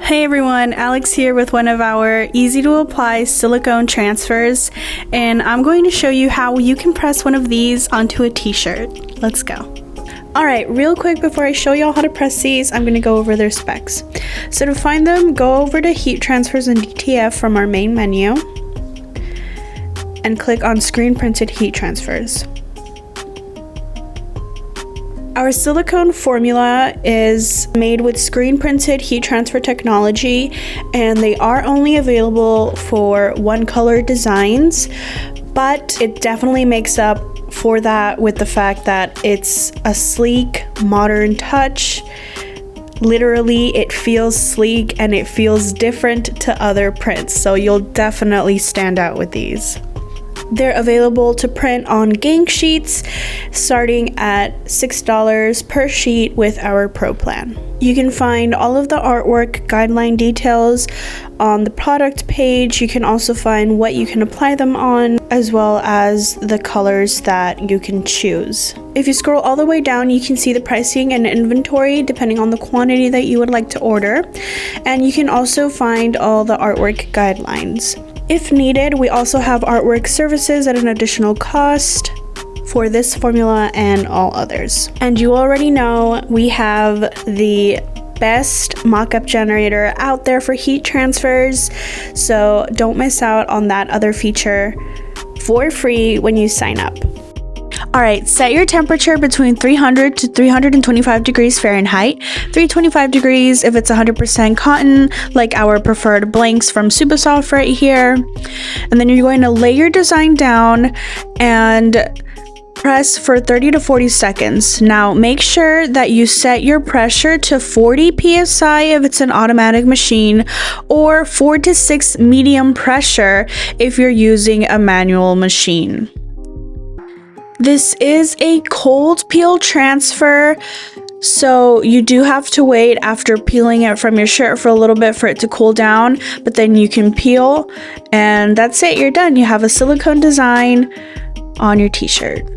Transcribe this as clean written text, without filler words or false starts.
Hey everyone, Alex here with one of our easy to apply silicone transfers, and I'm going to show you how you can press one of these onto a t-shirt. Let's go. Alright, real quick before I show y'all how to press these, I'm going to go over their specs. So to find them, go over to Heat Transfers and DTF from our main menu and click on Screen Printed Heat Transfers. Our silicone formula is made with screen printed heat transfer technology, and they are only available for one color designs, but it definitely makes up for that with the fact that it's a sleek, modern touch. Literally, it feels sleek and it feels different to other prints, so you'll definitely stand out with these. They're available to print on gang sheets starting at $6 per sheet with our Pro plan. You can find all of the artwork guideline details on the product page. You can also find what you can apply them on, as well as the colors that you can choose. If you scroll all the way down, you can see the pricing and inventory depending on the quantity that you would like to order, and you can also find all the artwork guidelines. If needed, we also have artwork services at an additional cost for this formula and all others. And you already know we have the best mock-up generator out there for heat transfers, so don't miss out on that other feature for free when you sign up. Alright, set your temperature between 300 to 325 degrees Fahrenheit, 325 degrees if it's 100% cotton, like our preferred blanks from Super Soft right here. And then you're going to lay your design down and press for 30 to 40 seconds. Now make sure that you set your pressure to 40 psi if it's an automatic machine, or 4 to 6 medium pressure if you're using a manual machine. This is a cold peel transfer, so you do have to wait after peeling it from your shirt for a little bit for it to cool down, but then you can peel and that's it, you're done. You have a silicone design on your t-shirt.